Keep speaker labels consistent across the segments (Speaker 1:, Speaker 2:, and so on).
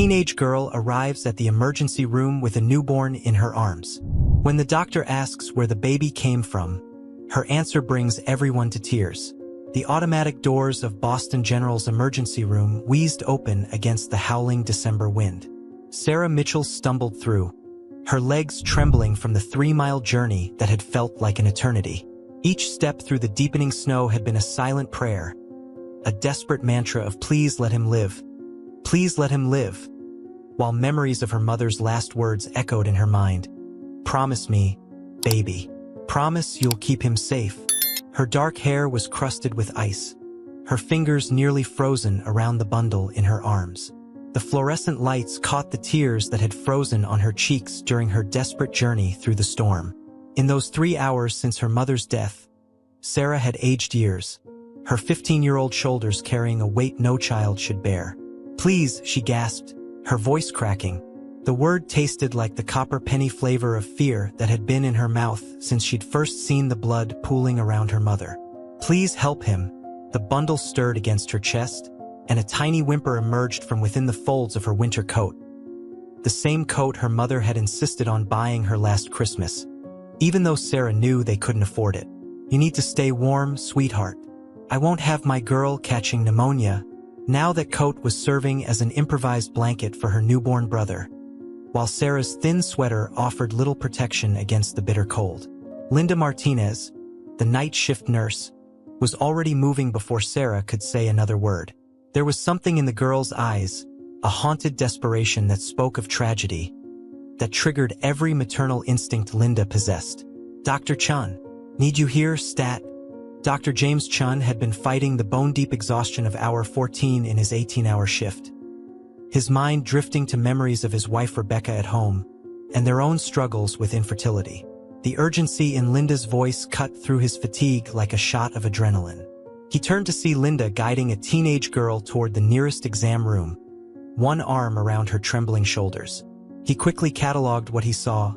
Speaker 1: teenage girl arrives at the emergency room with a newborn in her arms. When the doctor asks where the baby came from, her answer brings everyone to tears. The automatic doors of Boston General's emergency room wheezed open against the howling December wind. Sarah Mitchell stumbled through, her legs trembling from the 3-mile journey that had felt like an eternity. Each step through the deepening snow had been a silent prayer, a desperate mantra of "Please let him live. Please let him live," while memories of her mother's last words echoed in her mind. "Promise me, baby. Promise you'll keep him safe." Her dark hair was crusted with ice, her fingers nearly frozen around the bundle in her arms. The fluorescent lights caught the tears that had frozen on her cheeks during her desperate journey through the storm. In those 3 hours since her mother's death, Sarah had aged years, her 15-year-old shoulders carrying a weight no child should bear. "Please," she gasped, her voice cracking. The word tasted like the copper penny flavor of fear that had been in her mouth since she'd first seen the blood pooling around her mother. "Please help him." The bundle stirred against her chest, and a tiny whimper emerged from within the folds of her winter coat. The same coat her mother had insisted on buying her last Christmas, even though Sarah knew they couldn't afford it. "You need to stay warm, sweetheart. I won't have my girl catching pneumonia." Now that coat was serving as an improvised blanket for her newborn brother, while Sarah's thin sweater offered little protection against the bitter cold. Linda Martinez, the night shift nurse, was already moving before Sarah could say another word. There was something in the girl's eyes, a haunted desperation that spoke of tragedy, that triggered every maternal instinct Linda possessed. "Dr. Chun, need you here, stat?" Dr. James Chun had been fighting the bone-deep exhaustion of hour 14 in his 18-hour shift, his mind drifting to memories of his wife Rebecca at home, and their own struggles with infertility. The urgency in Linda's voice cut through his fatigue like a shot of adrenaline. He turned to see Linda guiding a teenage girl toward the nearest exam room, one arm around her trembling shoulders. He quickly cataloged what he saw.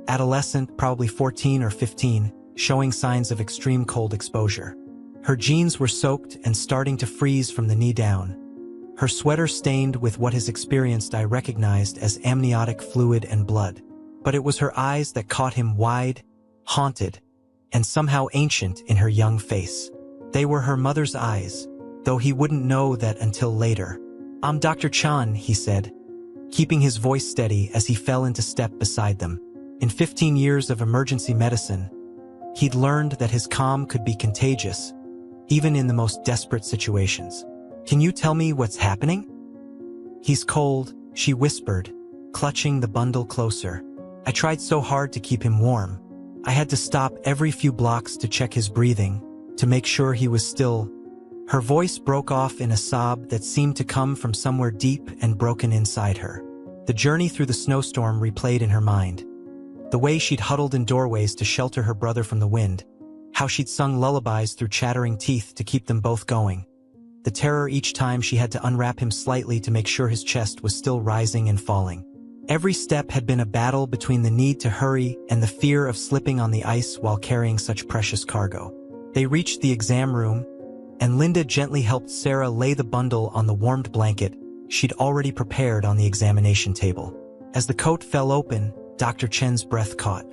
Speaker 1: Adolescent, probably 14 or 15, showing signs of extreme cold exposure. Her jeans were soaked and starting to freeze from the knee down, her sweater stained with what his experienced eye recognized as amniotic fluid and blood. But it was her eyes that caught him, wide, haunted, and somehow ancient in her young face. They were her mother's eyes, though he wouldn't know that until later. "I'm Dr. Chan," he said, keeping his voice steady as he fell into step beside them. In 15 years of emergency medicine, he'd learned that his calm could be contagious, even in the most desperate situations. "Can you tell me what's happening?" "He's cold," she whispered, clutching the bundle closer. "I tried so hard to keep him warm. I had to stop every few blocks to check his breathing, to make sure he was still." Her voice broke off in a sob that seemed to come from somewhere deep and broken inside her. The journey through the snowstorm replayed in her mind. The way she'd huddled in doorways to shelter her brother from the wind, how she'd sung lullabies through chattering teeth to keep them both going. The terror each time she had to unwrap him slightly to make sure his chest was still rising and falling. Every step had been a battle between the need to hurry and the fear of slipping on the ice while carrying such precious cargo. They reached the exam room, and Linda gently helped Sarah lay the bundle on the warmed blanket she'd already prepared on the examination table. As the coat fell open, Dr. Chen's breath caught.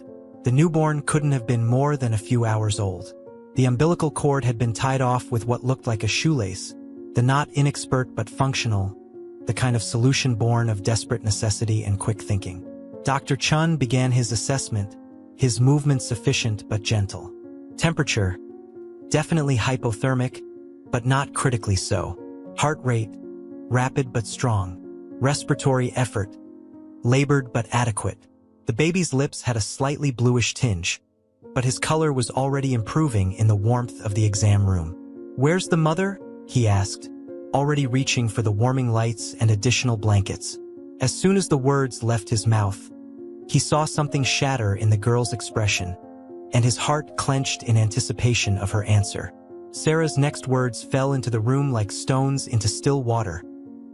Speaker 1: The newborn couldn't have been more than a few hours old. The umbilical cord had been tied off with what looked like a shoelace, the knot inexpert but functional, the kind of solution born of desperate necessity and quick thinking. Dr. Chun began his assessment, his movements sufficient but gentle. Temperature, definitely hypothermic, but not critically so. Heart rate, rapid but strong. Respiratory effort, labored but adequate. The baby's lips had a slightly bluish tinge, but his color was already improving in the warmth of the exam room. "Where's the mother?" he asked, already reaching for the warming lights and additional blankets. As soon as the words left his mouth, he saw something shatter in the girl's expression, and his heart clenched in anticipation of her answer. Sarah's next words fell into the room like stones into still water,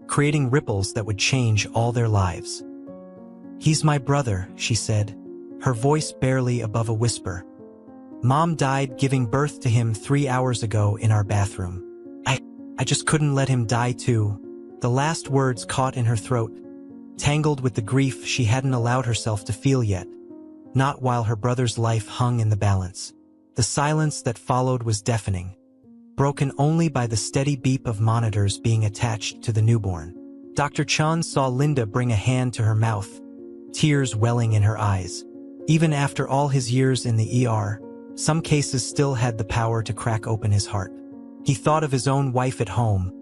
Speaker 1: creating ripples that would change all their lives. "He's my brother," she said, her voice barely above a whisper. "Mom died giving birth to him 3 hours ago in our bathroom. I just couldn't let him die too." The last words caught in her throat, tangled with the grief she hadn't allowed herself to feel yet, not while her brother's life hung in the balance. The silence that followed was deafening, broken only by the steady beep of monitors being attached to the newborn. Dr. Chun saw Linda bring a hand to her mouth, tears welling in her eyes. Even after all his years in the ER, some cases still had the power to crack open his heart. He thought of his own wife at home,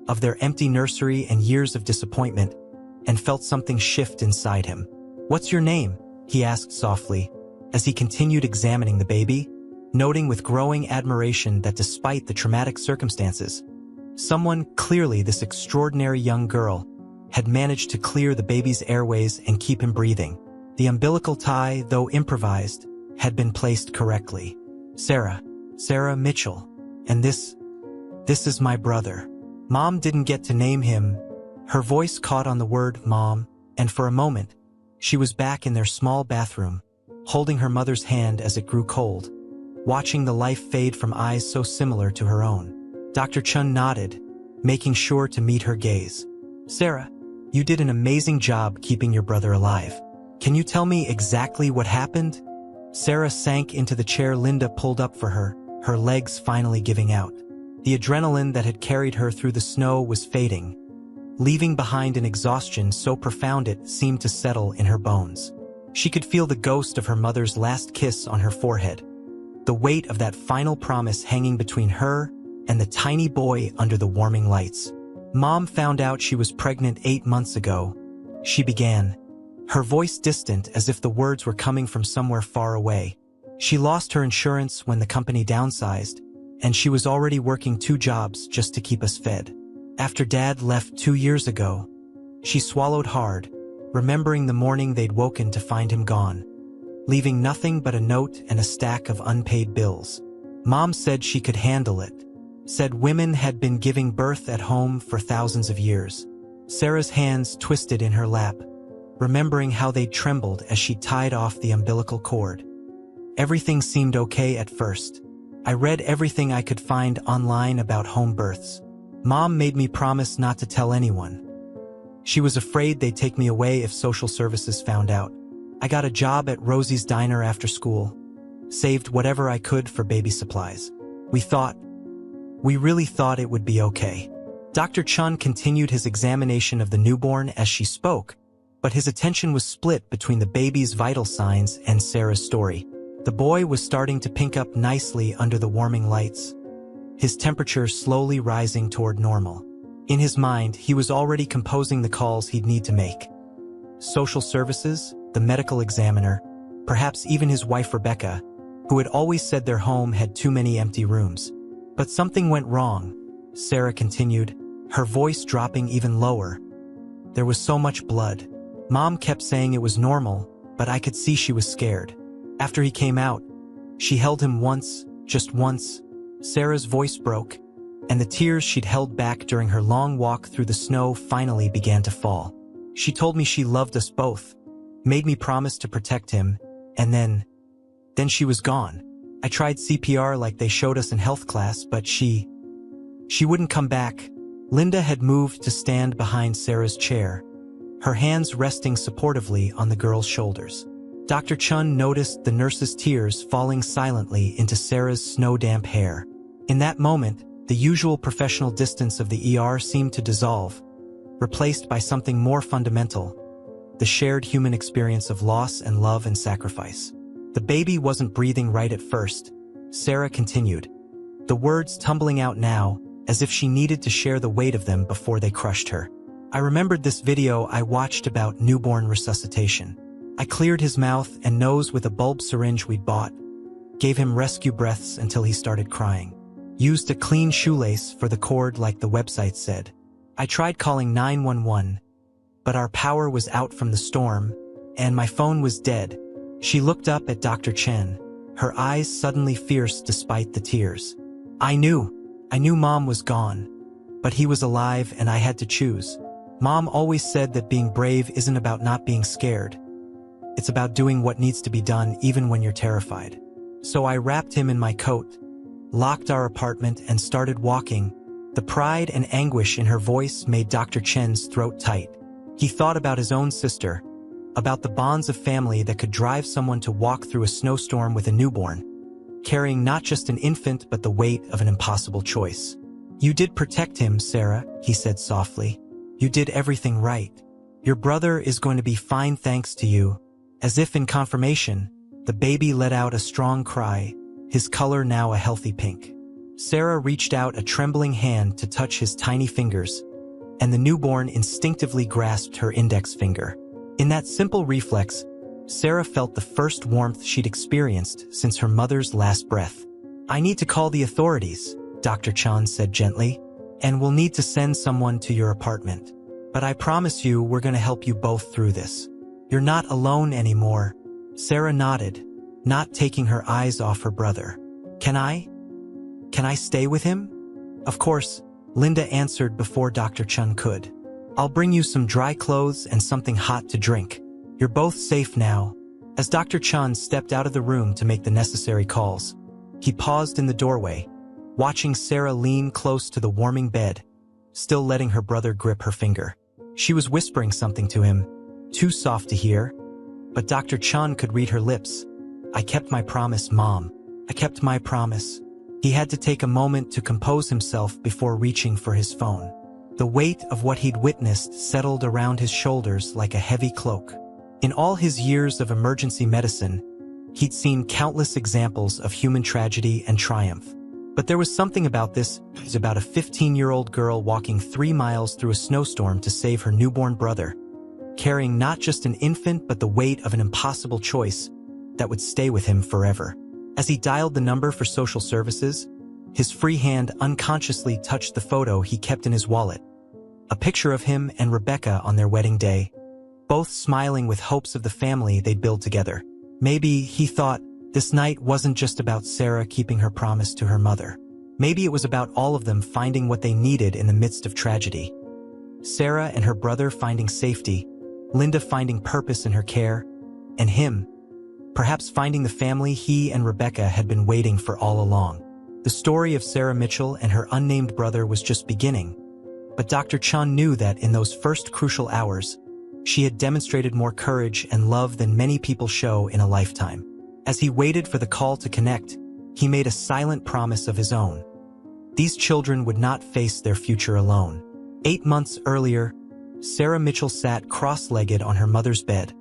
Speaker 1: of their empty nursery and years of disappointment, and felt something shift inside him. "What's your name?" he asked softly, as he continued examining the baby, noting with growing admiration that despite the traumatic circumstances, someone, clearly this extraordinary young girl, had managed to clear the baby's airways and keep him breathing. The umbilical tie, though improvised, had been placed correctly. Sarah Mitchell. And this is my brother." Mom didn't get to name him. Her voice caught on the word mom, and for a moment, she was back in their small bathroom, holding her mother's hand as it grew cold, watching the life fade from eyes so similar to her own. Dr. Chun nodded, making sure to meet her gaze. "Sarah, you did an amazing job keeping your brother alive. Can you tell me exactly what happened?" Sarah sank into the chair Linda pulled up for her, her legs finally giving out. The adrenaline that had carried her through the snow was fading, leaving behind an exhaustion so profound it seemed to settle in her bones. She could feel the ghost of her mother's last kiss on her forehead, the weight of that final promise hanging between her and the tiny boy under the warming lights. "Mom found out she was pregnant 8 months ago," she began, her voice distant as if the words were coming from somewhere far away. "She lost her insurance when the company downsized, and she was already working 2 jobs just to keep us fed. After Dad left 2 years ago," she swallowed hard, remembering the morning they'd woken to find him gone, leaving nothing but a note and a stack of unpaid bills. "Mom said she could handle it, said women had been giving birth at home for thousands of years." Sarah's hands twisted in her lap, remembering how they trembled as she tied off the umbilical cord. "Everything seemed okay at first. I read everything I could find online about home births. Mom made me promise not to tell anyone. She was afraid they'd take me away if social services found out. I got a job at Rosie's Diner after school, saved whatever I could for baby supplies. We really thought it would be okay." Dr. Chun continued his examination of the newborn as she spoke, but his attention was split between the baby's vital signs and Sarah's story. The boy was starting to pink up nicely under the warming lights, his temperature slowly rising toward normal. In his mind, he was already composing the calls he'd need to make. Social services, the medical examiner, perhaps even his wife Rebecca, who had always said their home had too many empty rooms. But something went wrong, Sarah continued, her voice dropping even lower. "There was so much blood. Mom kept saying it was normal, but I could see she was scared. After he came out, she held him once, just once." Sarah's voice broke, and the tears she'd held back during her long walk through the snow finally began to fall. "She told me she loved us both, made me promise to protect him, and then she was gone. I tried CPR like they showed us in health class, but she wouldn't come back." Linda had moved to stand behind Sarah's chair, her hands resting supportively on the girl's shoulders. Dr. Chun noticed the nurse's tears falling silently into Sarah's snow-damp hair. In that moment, the usual professional distance of the ER seemed to dissolve, replaced by something more fundamental, the shared human experience of loss and love and sacrifice. "The baby wasn't breathing right at first," Sarah continued, the words tumbling out now as if she needed to share the weight of them before they crushed her. "I remembered this video I watched about newborn resuscitation. I cleared his mouth and nose with a bulb syringe we'd bought, gave him rescue breaths until he started crying. Used a clean shoelace for the cord like the website said. I tried calling 911, but our power was out from the storm, and my phone was dead." She looked up at Dr. Chen, her eyes suddenly fierce despite the tears. I knew Mom was gone, but he was alive and I had to choose. Mom always said that being brave isn't about not being scared. It's about doing what needs to be done even when you're terrified. So I wrapped him in my coat, locked our apartment and started walking, The pride and anguish in her voice made Dr. Chen's throat tight. He thought about his own sister, about the bonds of family that could drive someone to walk through a snowstorm with a newborn, carrying not just an infant but the weight of an impossible choice. "You did protect him, Sarah," he said softly. "You did everything right. Your brother is going to be fine thanks to you." As if in confirmation, the baby let out a strong cry, his color now a healthy pink. Sarah reached out a trembling hand to touch his tiny fingers, and the newborn instinctively grasped her index finger. In that simple reflex, Sarah felt the first warmth she'd experienced since her mother's last breath. "I need to call the authorities," Dr. Chen said gently, "and we'll need to send someone to your apartment. But I promise you we're going to help you both through this. You're not alone anymore." Sarah nodded, not taking her eyes off her brother. Can I stay with him?" "Of course," Linda answered before Dr. Chen could. "I'll bring you some dry clothes and something hot to drink. You're both safe now." As Dr. Chen stepped out of the room to make the necessary calls, he paused in the doorway, watching Sarah lean close to the warming bed, still letting her brother grip her finger. She was whispering something to him, too soft to hear, but Dr. Chen could read her lips. "I kept my promise, Mom. I kept my promise." He had to take a moment to compose himself before reaching for his phone. The weight of what he'd witnessed settled around his shoulders like a heavy cloak. In all his years of emergency medicine, he'd seen countless examples of human tragedy and triumph. But there was something about this. It was about a 15-year-old girl walking 3 miles through a snowstorm to save her newborn brother, carrying not just an infant but the weight of an impossible choice that would stay with him forever. As he dialed the number for social services, his free hand unconsciously touched the photo he kept in his wallet. A picture of him and Rebecca on their wedding day, both smiling with hopes of the family they'd build together. Maybe, he thought, this night wasn't just about Sarah keeping her promise to her mother. Maybe it was about all of them finding what they needed in the midst of tragedy. Sarah and her brother finding safety, Linda finding purpose in her care, and him, perhaps finding the family he and Rebecca had been waiting for all along. The story of Sarah Mitchell and her unnamed brother was just beginning, but Dr. Chen knew that in those first crucial hours, she had demonstrated more courage and love than many people show in a lifetime. As he waited for the call to connect, he made a silent promise of his own. These children would not face their future alone. 8 months earlier, Sarah Mitchell sat cross-legged on her mother's bed,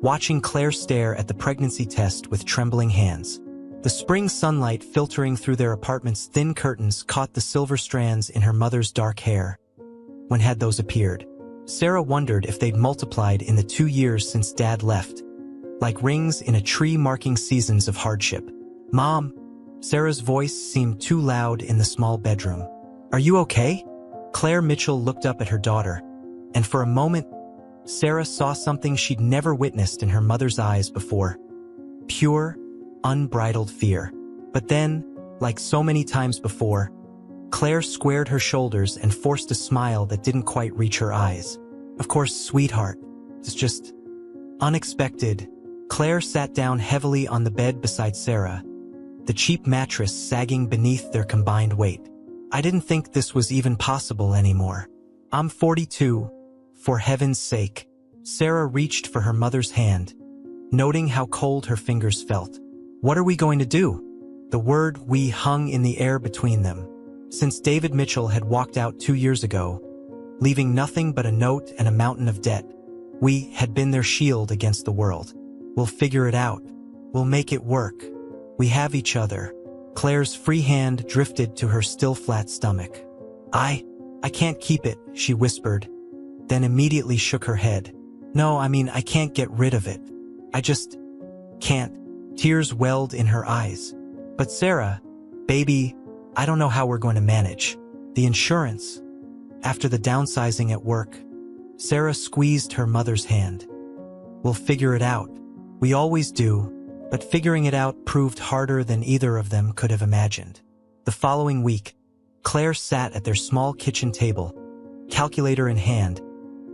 Speaker 1: watching Claire stare at the pregnancy test with trembling hands. The spring sunlight filtering through their apartment's thin curtains caught the silver strands in her mother's dark hair. When had those appeared? Sarah wondered if they'd multiplied in the 2 years since Dad left, like rings in a tree marking seasons of hardship. "Mom," Sarah's voice seemed too loud in the small bedroom. "Are you okay?" Claire Mitchell looked up at her daughter, and for a moment, Sarah saw something she'd never witnessed in her mother's eyes before. Pure, unbridled fear. But then, like so many times before, Claire squared her shoulders and forced a smile that didn't quite reach her eyes. "Of course, sweetheart. It's just unexpected." Claire sat down heavily on the bed beside Sarah, the cheap mattress sagging beneath their combined weight. "I didn't think this was even possible anymore. I'm 42. For heaven's sake." Sarah reached for her mother's hand, noting how cold her fingers felt. "What are we going to do?" The word "we" hung in the air between them. Since David Mitchell had walked out 2 years ago, leaving nothing but a note and a mountain of debt, we had been their shield against the world. "We'll figure it out. We'll make it work. We have each other." Claire's free hand drifted to her still flat stomach. I can't keep it," she whispered, then immediately shook her head. "No, I can't get rid of it. I just can't." Tears welled in her eyes. "But Sarah, baby, I don't know how we're going to manage. The insurance. After the downsizing at work." Sarah squeezed her mother's hand. "We'll figure it out. We always do." But figuring it out proved harder than either of them could have imagined. The following week, Claire sat at their small kitchen table, calculator in hand,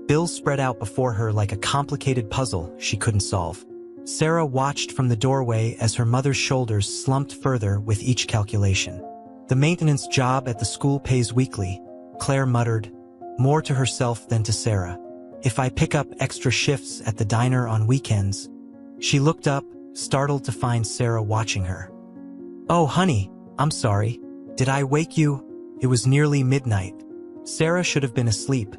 Speaker 1: bills spread out before her like a complicated puzzle she couldn't solve. Sarah watched from the doorway as her mother's shoulders slumped further with each calculation. The maintenance job at the school pays weekly, Claire muttered, more to herself than to Sarah. If I pick up extra shifts at the diner on weekends. She looked up, startled to find Sarah watching her. Oh, honey, I'm sorry. Did I wake you? It was nearly midnight. Sarah should have been asleep,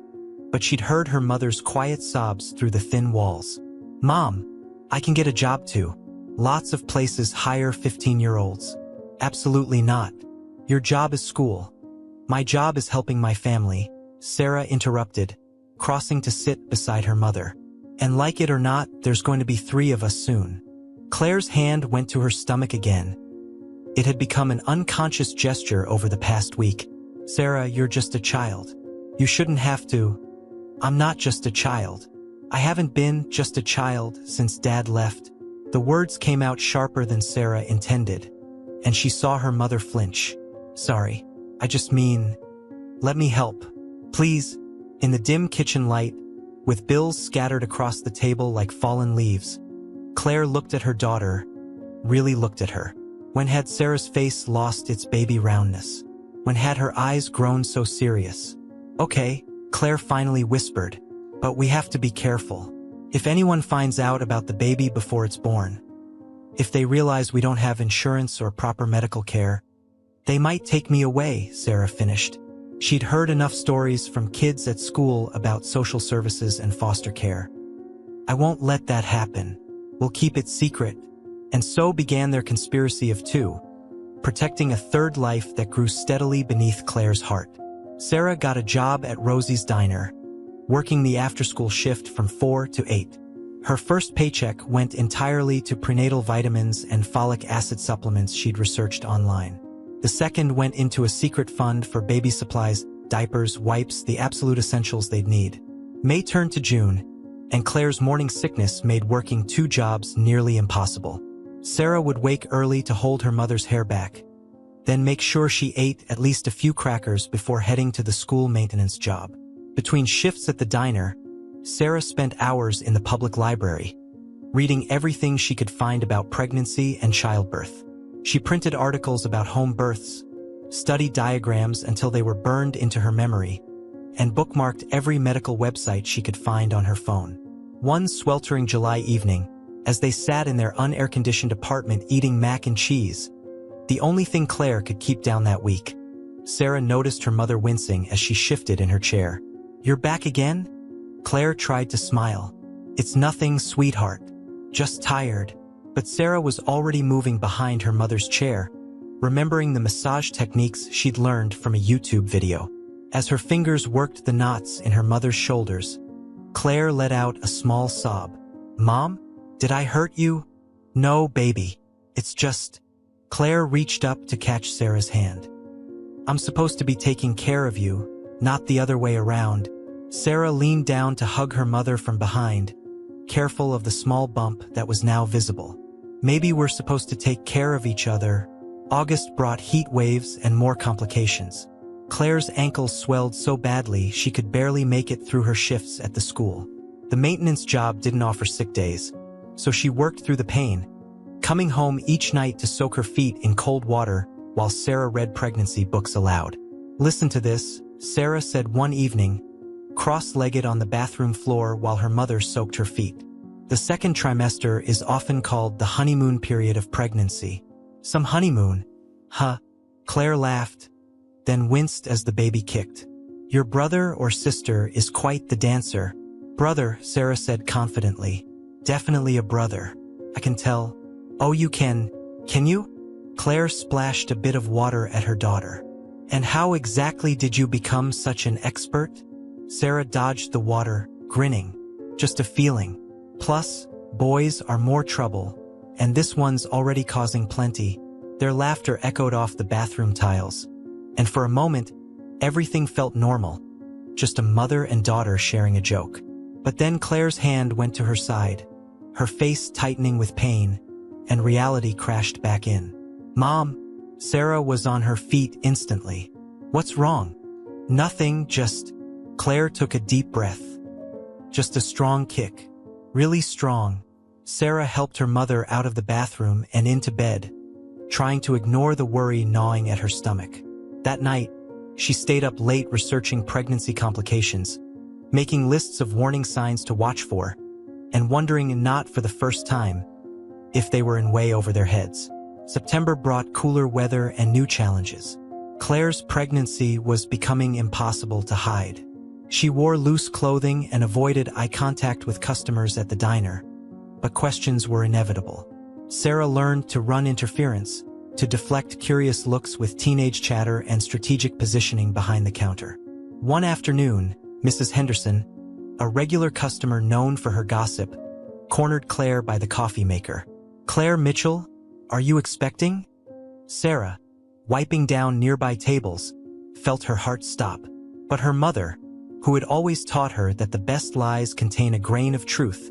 Speaker 1: but she'd heard her mother's quiet sobs through the thin walls. Mom, I can get a job too. Lots of places hire 15-year-olds. Absolutely not. Your job is school. My job is helping my family, Sarah interrupted, crossing to sit beside her mother. And like it or not, there's going to be 3 of us soon. Claire's hand went to her stomach again. It had become an unconscious gesture over the past week. Sarah, you're just a child. You shouldn't have to. I'm not just a child. I haven't been just a child since Dad left. The words came out sharper than Sarah intended, and she saw her mother flinch. Sorry, I just mean, let me help. Please. In the dim kitchen light, with bills scattered across the table like fallen leaves, Claire looked at her daughter, really looked at her. When had Sarah's face lost its baby roundness? When had her eyes grown so serious? Okay, Claire finally whispered, but we have to be careful. If anyone finds out about the baby before it's born, if they realize we don't have insurance or proper medical care, they might take me away, Sarah finished. She'd heard enough stories from kids at school about social services and foster care. I won't let that happen. We'll keep it secret. And so began their conspiracy of 2, protecting a third life that grew steadily beneath Claire's heart. Sarah got a job at Rosie's Diner, working the after-school shift from 4 to 8. Her first paycheck went entirely to prenatal vitamins and folic acid supplements she'd researched online. The second went into a secret fund for baby supplies, diapers, wipes, the absolute essentials they'd need. May turned to June, and Claire's morning sickness made working 2 jobs nearly impossible. Sarah would wake early to hold her mother's hair back, then make sure she ate at least a few crackers before heading to the school maintenance job. Between shifts at the diner, Sarah spent hours in the public library, reading everything she could find about pregnancy and childbirth. She printed articles about home births, studied diagrams until they were burned into her memory, and bookmarked every medical website she could find on her phone. One sweltering July evening, as they sat in their unair-conditioned apartment eating mac and cheese, the only thing Claire could keep down that week, Sarah noticed her mother wincing as she shifted in her chair. You're back again? Claire tried to smile. It's nothing, sweetheart. Just tired. But Sarah was already moving behind her mother's chair, remembering the massage techniques she'd learned from a YouTube video. As her fingers worked the knots in her mother's shoulders, Claire let out a small sob. Mom? Did I hurt you? No, baby. It's just... Claire reached up to catch Sarah's hand. I'm supposed to be taking care of you, not the other way around. Sarah leaned down to hug her mother from behind, careful of the small bump that was now visible. Maybe we're supposed to take care of each other. August brought heat waves and more complications. Claire's ankles swelled so badly she could barely make it through her shifts at the school. The maintenance job didn't offer sick days, so she worked through the pain, coming home each night to soak her feet in cold water while Sarah read pregnancy books aloud. Listen to this, Sarah said one evening, cross-legged on the bathroom floor while her mother soaked her feet. The second trimester is often called the honeymoon period of pregnancy. Some honeymoon? Huh? Claire laughed, then winced as the baby kicked. Your brother or sister is quite the dancer. Brother, Sarah said confidently. Definitely a brother. I can tell. Oh, you can you? Claire splashed a bit of water at her daughter. And how exactly did you become such an expert? Sarah dodged the water, grinning. Just a feeling. Plus, boys are more trouble, and this one's already causing plenty. Their laughter echoed off the bathroom tiles, and for a moment, everything felt normal, just a mother and daughter sharing a joke. But then Claire's hand went to her side, her face tightening with pain, and reality crashed back in. Mom! Sarah was on her feet instantly. What's wrong? Nothing, just... Claire took a deep breath. Just a strong kick. Really strong. Sarah helped her mother out of the bathroom and into bed, trying to ignore the worry gnawing at her stomach. That night, she stayed up late researching pregnancy complications, making lists of warning signs to watch for, and wondering, not for the first time, if they were in way over their heads. September brought cooler weather and new challenges. Claire's pregnancy was becoming impossible to hide. She wore loose clothing and avoided eye contact with customers at the diner, but questions were inevitable. Sarah learned to run interference, to deflect curious looks with teenage chatter and strategic positioning behind the counter. One afternoon, Mrs. Henderson, a regular customer known for her gossip, cornered Claire by the coffee maker. "Claire Mitchell, are you expecting?" Sarah, wiping down nearby tables, felt her heart stop. But her mother, who had always taught her that the best lies contain a grain of truth,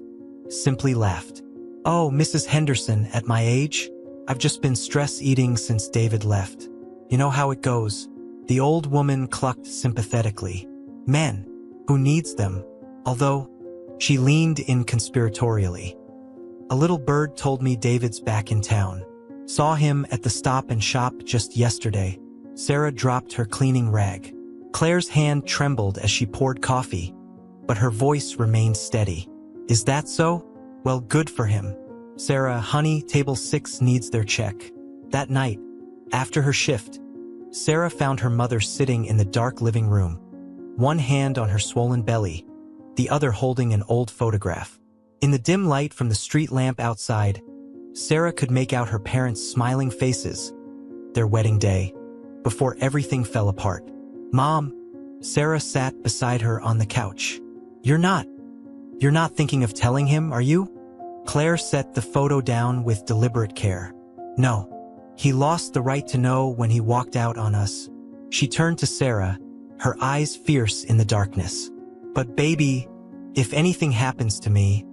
Speaker 1: simply laughed. "Oh, Mrs. Henderson, at my age, I've just been stress eating since David left. You know how it goes." The old woman clucked sympathetically. "Men, who needs them?" Although, she leaned in conspiratorially. "A little bird told me David's back in town. Saw him at the Stop and Shop just yesterday." Sarah dropped her cleaning rag. Claire's hand trembled as she poured coffee, but her voice remained steady. "Is that so? Well, good for him. Sarah, honey, table 6 needs their check." That night, after her shift, Sarah found her mother sitting in the dark living room, one hand on her swollen belly, the other holding an old photograph. In the dim light from the street lamp outside, Sarah could make out her parents' smiling faces, their wedding day, before everything fell apart. "Mom," Sarah sat beside her on the couch. You're not thinking of telling him, are you?" Claire set the photo down with deliberate care. "No. He lost the right to know when he walked out on us." She turned to Sarah, her eyes fierce in the darkness. "But baby, if anything happens to me,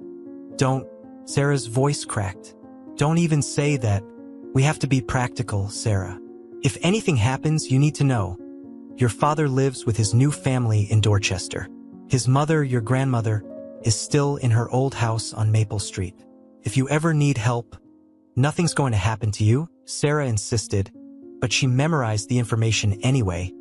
Speaker 1: don't..." Sarah's voice cracked. "Don't even say that. We have to be practical, Sarah. If anything happens, you need to know. Your father lives with his new family in Dorchester. His mother, your grandmother, is still in her old house on Maple Street. If you ever need help, nothing's going to happen to you," Sarah insisted, but she memorized the information anyway,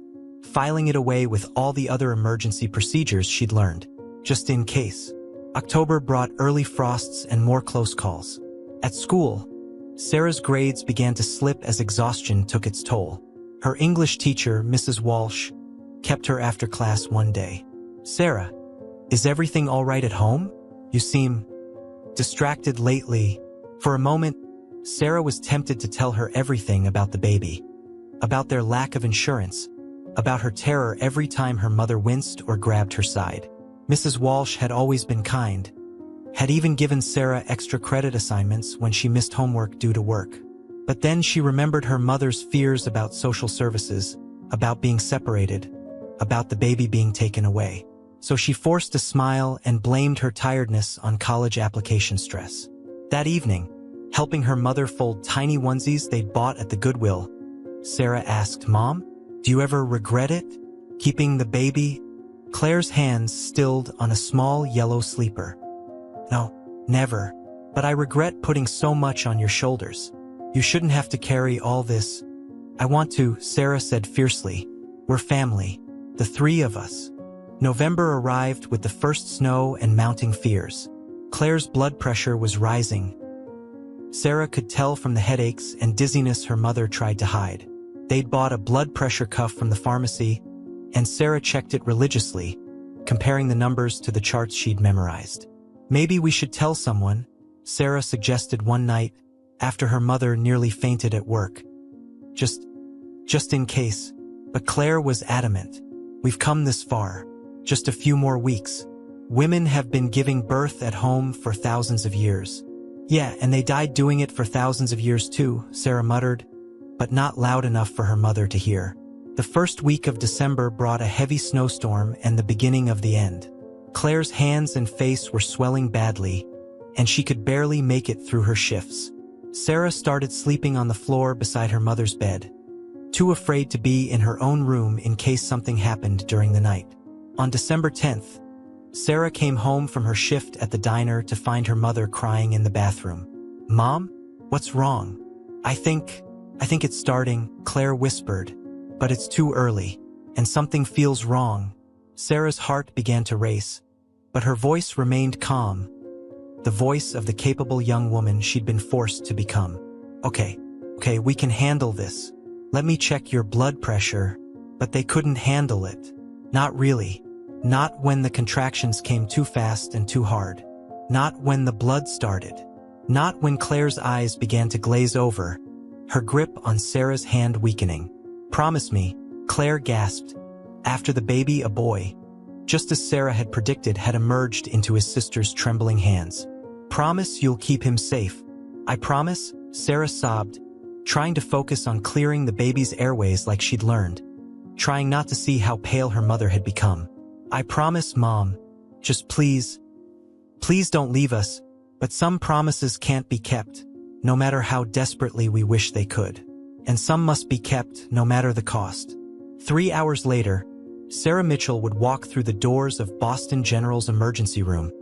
Speaker 1: filing it away with all the other emergency procedures she'd learned, just in case. October brought early frosts and more close calls. At school, Sarah's grades began to slip as exhaustion took its toll. Her English teacher, Mrs. Walsh, kept her after class one day. "Sarah, is everything all right at home? You seem distracted lately." For a moment, Sarah was tempted to tell her everything about the baby, about their lack of insurance, about her terror every time her mother winced or grabbed her side. Mrs. Walsh had always been kind, had even given Sarah extra credit assignments when she missed homework due to work. But then she remembered her mother's fears about social services, about being separated, about the baby being taken away. So she forced a smile and blamed her tiredness on college application stress. That evening, helping her mother fold tiny onesies they'd bought at the Goodwill, Sarah asked, "Mom, do you ever regret it? Keeping the baby?" Claire's hands stilled on a small yellow sleeper. "No, never. But I regret putting so much on your shoulders. You shouldn't have to carry all this." "I want to," Sarah said fiercely. "We're family. The three of us." November arrived with the first snow and mounting fears. Claire's blood pressure was rising. Sarah could tell from the headaches and dizziness her mother tried to hide. They'd bought a blood pressure cuff from the pharmacy, and Sarah checked it religiously, comparing the numbers to the charts she'd memorized. "Maybe we should tell someone," Sarah suggested one night, after her mother nearly fainted at work. Just in case." But Claire was adamant. "We've come this far. Just a few more weeks. Women have been giving birth at home for thousands of years." "Yeah, and they died doing it for thousands of years too," Sarah muttered, but not loud enough for her mother to hear. The first week of December brought a heavy snowstorm and the beginning of the end. Claire's hands and face were swelling badly, and she could barely make it through her shifts. Sarah started sleeping on the floor beside her mother's bed, too afraid to be in her own room in case something happened during the night. On December 10th, Sarah came home from her shift at the diner to find her mother crying in the bathroom. "Mom, what's wrong?" I think I think it's starting, Claire whispered. But it's too early. And something feels wrong. Sarah's heart began to race. But her voice remained calm. The voice of the capable young woman she'd been forced to become. Okay, we can handle this. Let me check your blood pressure. But they couldn't handle it. Not really. Not when the contractions came too fast and too hard. Not when the blood started. Not when Claire's eyes began to glaze over, her grip on Sarah's hand weakening. Promise me, Claire gasped. After the baby, a boy, just as Sarah had predicted, had emerged into his sister's trembling hands. Promise you'll keep him safe. I promise, Sarah sobbed, trying to focus on clearing the baby's airways like she'd learned, trying not to see how pale her mother had become. I promise, Mom. Just please don't leave us. But some promises can't be kept, no matter how desperately we wish they could. And some must be kept, no matter the cost. 3 hours later, Sarah Mitchell would walk through the doors of Boston General's emergency room,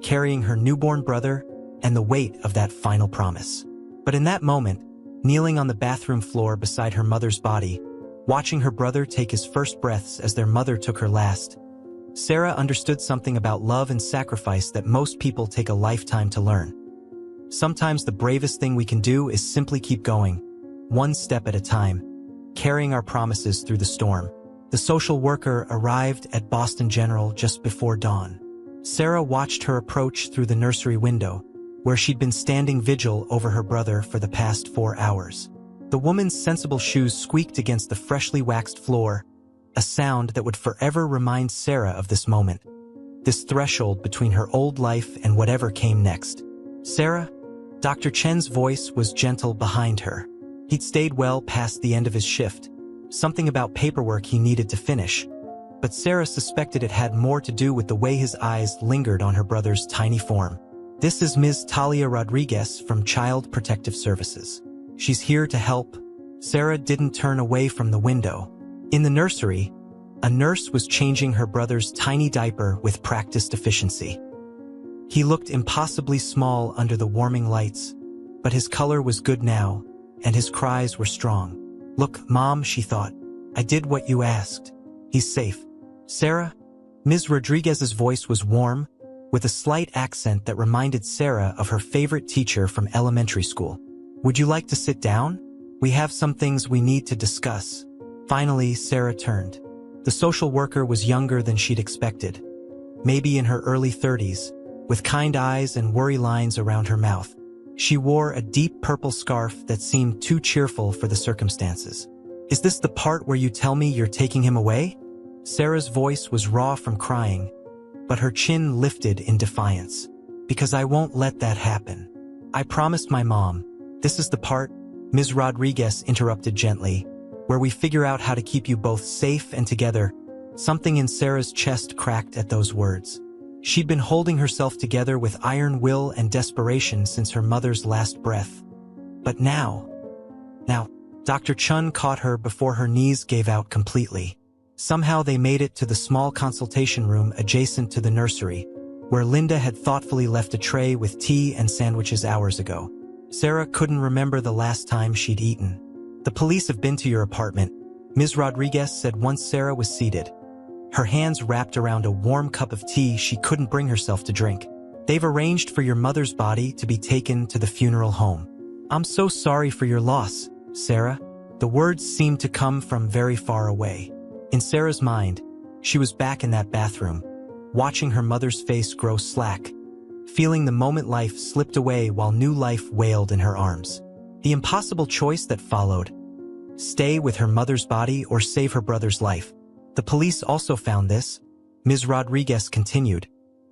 Speaker 1: carrying her newborn brother and the weight of that final promise. But in that moment, kneeling on the bathroom floor beside her mother's body, watching her brother take his first breaths as their mother took her last, Sarah understood something about love and sacrifice that most people take a lifetime to learn. Sometimes the bravest thing we can do is simply keep going, one step at a time, carrying our promises through the storm. The social worker arrived at Boston General just before dawn. Sarah watched her approach through the nursery window, where she'd been standing vigil over her brother for the past 4 hours. The woman's sensible shoes squeaked against the freshly waxed floor, a sound that would forever remind Sarah of this moment, this threshold between her old life and whatever came next. Sarah? Dr. Chen's voice was gentle behind her. He'd stayed well past the end of his shift, something about paperwork he needed to finish. But Sarah suspected it had more to do with the way his eyes lingered on her brother's tiny form. This is Ms. Talia Rodriguez from Child Protective Services. She's here to help. Sarah didn't turn away from the window. In the nursery, a nurse was changing her brother's tiny diaper with practiced efficiency. He looked impossibly small under the warming lights, but his color was good now, and his cries were strong. Look, Mom, she thought. I did what you asked. He's safe. Sarah? Ms. Rodriguez's voice was warm, with a slight accent that reminded Sarah of her favorite teacher from elementary school. Would you like to sit down? We have some things we need to discuss. Finally, Sarah turned. The social worker was younger than she'd expected, maybe in her early 30s, with kind eyes and worry lines around her mouth. She wore a deep purple scarf that seemed too cheerful for the circumstances. Is this the part where you tell me you're taking him away? Sarah's voice was raw from crying, but her chin lifted in defiance. Because I won't let that happen. I promised my mom. This is the part, Ms. Rodriguez interrupted gently, where we figure out how to keep you both safe and together. Something in Sarah's chest cracked at those words. She'd been holding herself together with iron will and desperation since her mother's last breath. But now, Dr. Chun caught her before her knees gave out completely. Somehow they made it to the small consultation room adjacent to the nursery, where Linda had thoughtfully left a tray with tea and sandwiches hours ago. Sarah couldn't remember the last time she'd eaten. The police have been to your apartment, Ms. Rodriguez said once Sarah was seated, her hands wrapped around a warm cup of tea she couldn't bring herself to drink. They've arranged for your mother's body to be taken to the funeral home. I'm so sorry for your loss, Sarah. The words seemed to come from very far away. In Sarah's mind, she was back in that bathroom, watching her mother's face grow slack, feeling the moment life slipped away while new life wailed in her arms. The impossible choice that followed: stay with her mother's body or save her brother's life. The police also found this, Ms. Rodriguez continued,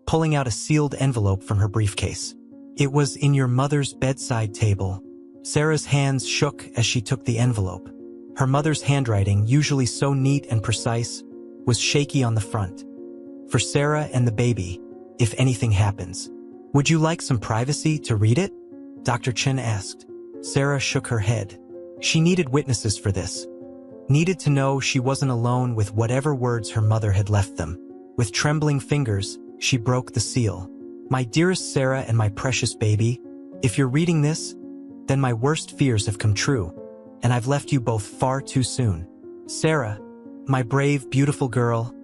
Speaker 1: pulling out a sealed envelope from her briefcase. It was in your mother's bedside table. Sarah's hands shook as she took the envelope. Her mother's handwriting, usually so neat and precise, was shaky on the front. For Sarah and the baby, if anything happens. Would you like some privacy to read it? Dr. Chen asked. Sarah shook her head. She needed witnesses for this. Needed to know she wasn't alone with whatever words her mother had left them. With trembling fingers, she broke the seal. My dearest Sarah and my precious baby, if you're reading this, then my worst fears have come true. and I've left you both far too soon. Sarah, my brave, beautiful girl,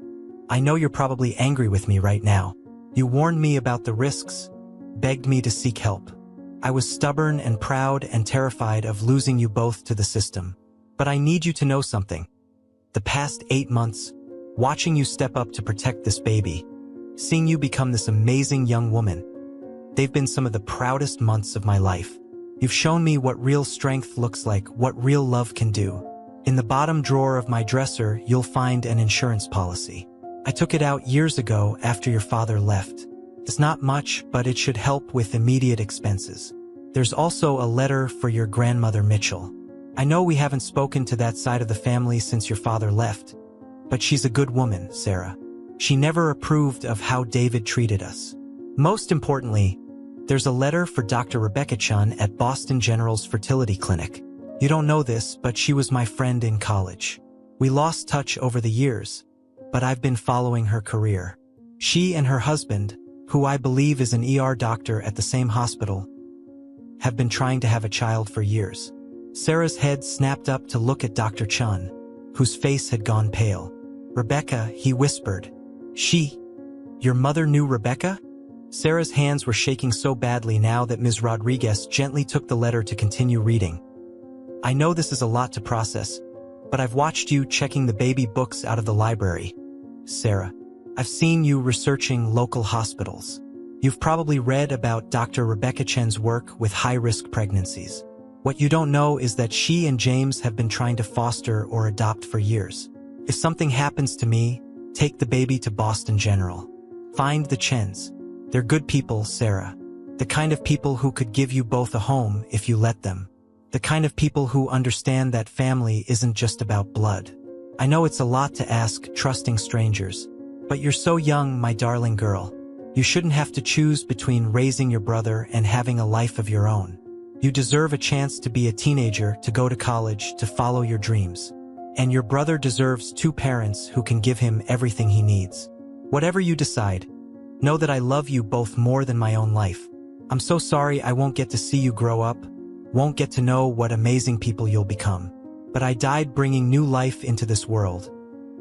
Speaker 1: I know you're probably angry with me right now. You warned me about the risks, begged me to seek help. I was stubborn and proud and terrified of losing you both to the system. But I need you to know something. The past 8 months, watching you step up to protect this baby, seeing you become this amazing young woman, they've been some of the proudest months of my life. You've shown me what real strength looks like, what real love can do. In the bottom drawer of my dresser, you'll find an insurance policy. I took it out years ago after your father left. It's not much, but it should help with immediate expenses. There's also a letter for your grandmother Mitchell. I know we haven't spoken to that side of the family since your father left, but she's a good woman, Sarah. She never approved of how David treated us. Most importantly, there's a letter for Dr. Rebecca Chun at Boston General's fertility clinic. You don't know this, but she was my friend in college. We lost touch over the years, but I've been following her career. She and her husband, who I believe is an ER doctor at the same hospital, have been trying to have a child for years. Sarah's head snapped up to look at Dr. Chun, whose face had gone pale. Rebecca, he whispered. Your mother knew Rebecca? Sarah's hands were shaking so badly now that Ms. Rodriguez gently took the letter to continue reading. I know this is a lot to process, but I've watched you checking the baby books out of the library. Sarah, I've seen you researching local hospitals. You've probably read about Dr. Rebecca Chen's work with high-risk pregnancies. What you don't know is that she and James have been trying to foster or adopt for years. If something happens to me, take the baby to Boston General. Find the Chens. They're good people, Sarah. The kind of people who could give you both a home if you let them. The kind of people who understand that family isn't just about blood. I know it's a lot to ask trusting strangers, but you're so young, my darling girl. You shouldn't have to choose between raising your brother and having a life of your own. You deserve a chance to be a teenager, to go to college, to follow your dreams. And your brother deserves 2 parents who can give him everything he needs. Whatever you decide, know that I love you both more than my own life. I'm so sorry I won't get to see you grow up, won't get to know what amazing people you'll become. But I died bringing new life into this world.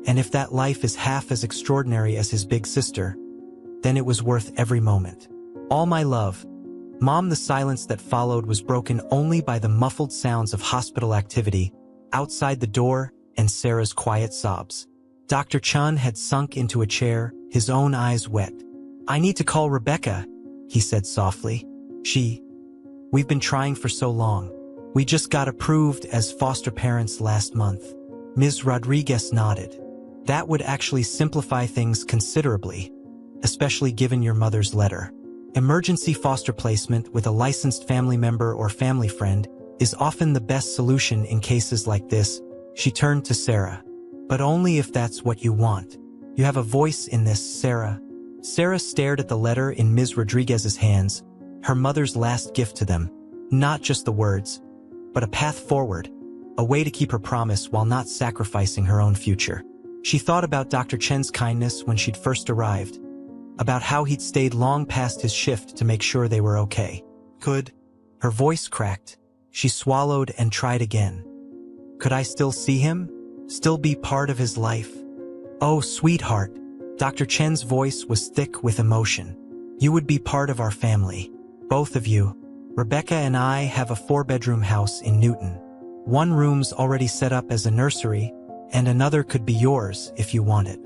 Speaker 1: And if that life is half as extraordinary as his big sister, then it was worth every moment. All my love. Mom. The silence that followed was broken only by the muffled sounds of hospital activity outside the door and Sarah's quiet sobs. Dr. Chun had sunk into a chair, his own eyes wet. I need to call Rebecca, he said softly. We've been trying for so long. We just got approved as foster parents last month. Ms. Rodriguez nodded. That would actually simplify things considerably, especially given your mother's letter. Emergency foster placement with a licensed family member or family friend is often the best solution in cases like this. She turned to Sarah. But only if that's what you want. You have a voice in this, Sarah. Sarah stared at the letter in Ms. Rodriguez's hands, her mother's last gift to them. Not just the words, but a path forward, a way to keep her promise while not sacrificing her own future. She thought about Dr. Chen's kindness when she'd first arrived, about how he'd stayed long past his shift to make sure they were okay. Her voice cracked. She swallowed and tried again. Could I still see him? Still be part of his life? Oh, sweetheart. Dr. Chen's voice was thick with emotion. You would be part of our family. Both of you. Rebecca and I have a 4-bedroom house in Newton. One room's already set up as a nursery, and another could be yours if you want it.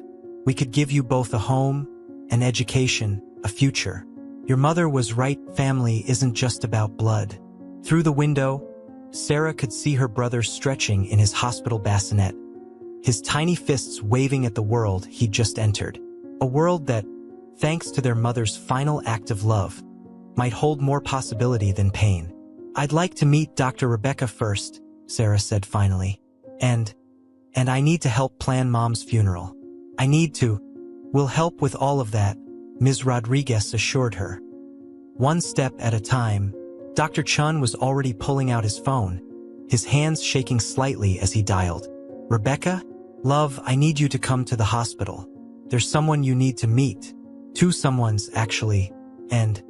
Speaker 1: We could give you both a home, an education, a future. Your mother was right, family isn't just about blood. Through the window, Sarah could see her brother stretching in his hospital bassinet, his tiny fists waving at the world he'd just entered. A world that, thanks to their mother's final act of love, might hold more possibility than pain. I'd like to meet Dr. Rebecca first, Sarah said finally. And I need to help plan Mom's funeral. We'll help with all of that, Ms. Rodriguez assured her. One step at a time, Dr. Chun was already pulling out his phone, his hands shaking slightly as he dialed. Rebecca? Love, I need you to come to the hospital. There's someone you need to meet. 2 someones, actually. And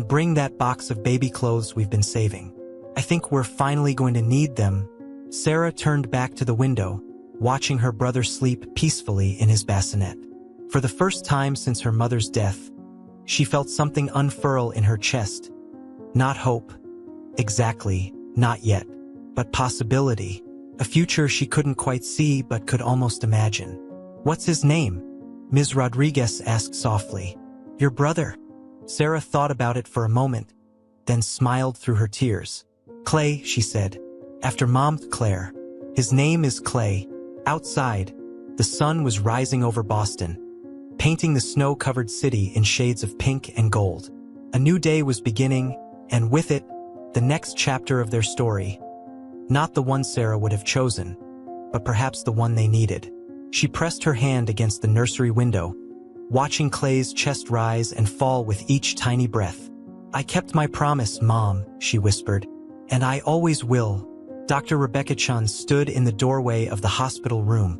Speaker 1: bring that box of baby clothes we've been saving. I think we're finally going to need them, Sarah turned back to the window, watching her brother sleep peacefully in his bassinet. For the first time since her mother's death, she felt something unfurl in her chest. Not hope. Exactly, not yet. But possibility. A future she couldn't quite see but could almost imagine. "What's his name?" Ms. Rodriguez asked softly. "Your brother." Sarah thought about it for a moment, then smiled through her tears. "Clay," she said, after Mom. "Claire. His name is Clay." Outside, the sun was rising over Boston, painting the snow-covered city in shades of pink and gold. A new day was beginning, and with it, the next chapter of their story. Not the one Sarah would have chosen, but perhaps the one they needed. She pressed her hand against the nursery window, watching Clay's chest rise and fall with each tiny breath. "I kept my promise, Mom," she whispered, "and I always will." Dr. Rebecca Chun stood in the doorway of the hospital room,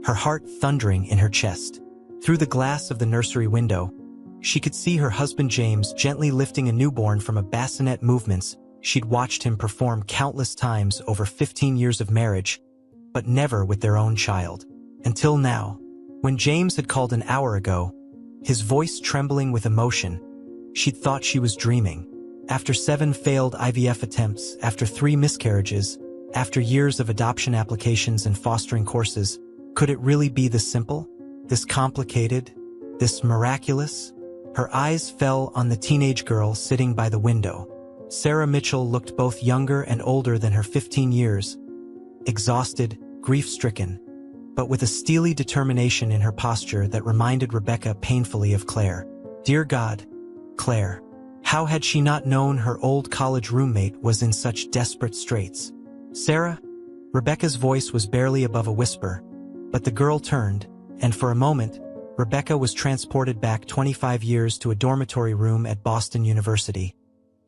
Speaker 1: her heart thundering in her chest. Through the glass of the nursery window, she could see her husband James gently lifting a newborn from a bassinet, movements she'd watched him perform countless times over 15 years of marriage, but never with their own child. Until now, when James had called an hour ago, his voice trembling with emotion, she'd thought she was dreaming. After 7 failed IVF attempts, after 3 miscarriages, after years of adoption applications and fostering courses, could it really be this simple? This complicated? This miraculous? Her eyes fell on the teenage girl sitting by the window. Sarah Mitchell looked both younger and older than her 15 years, exhausted, grief-stricken, but with a steely determination in her posture that reminded Rebecca painfully of Claire. Dear God, Claire. How had she not known her old college roommate was in such desperate straits? "Sarah?" Rebecca's voice was barely above a whisper, but the girl turned, and for a moment, Rebecca was transported back 25 years to a dormitory room at Boston University,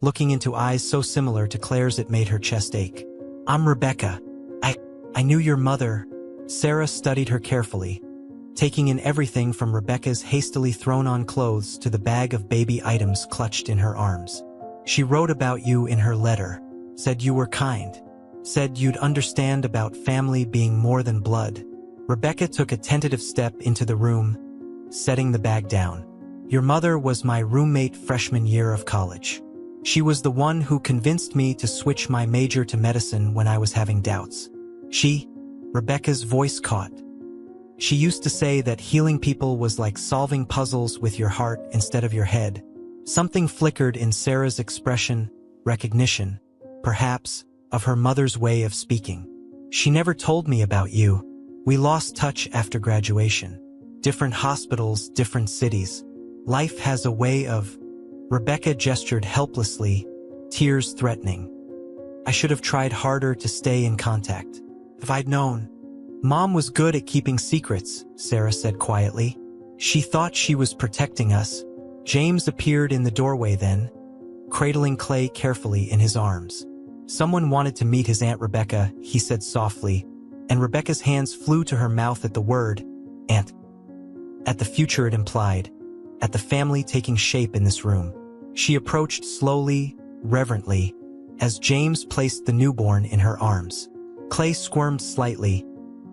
Speaker 1: looking into eyes so similar to Claire's it made her chest ache. "I'm Rebecca. I knew your mother." Sarah studied her carefully, taking in everything from Rebecca's hastily thrown-on clothes to the bag of baby items clutched in her arms. "She wrote about you in her letter, said you were kind, said you'd understand about family being more than blood." Rebecca took a tentative step into the room, setting the bag down. "Your mother was my roommate freshman year of college. She was the one who convinced me to switch my major to medicine when I was having doubts. Rebecca's voice caught. "She used to say that healing people was like solving puzzles with your heart instead of your head." Something flickered in Sarah's expression, recognition, perhaps, of her mother's way of speaking. "She never told me about you. We lost touch after graduation. Different hospitals, different cities. Life has a way of..." Rebecca gestured helplessly, tears threatening. "I should have tried harder to stay in contact. If I'd known." "Mom was good at keeping secrets," Sarah said quietly. "She thought she was protecting us." James appeared in the doorway then, cradling Clay carefully in his arms. "Someone wanted to meet his Aunt Rebecca," he said softly, and Rebecca's hands flew to her mouth at the word, "Aunt." At the future it implied, at the family taking shape in this room. She approached slowly, reverently, as James placed the newborn in her arms. Clay squirmed slightly,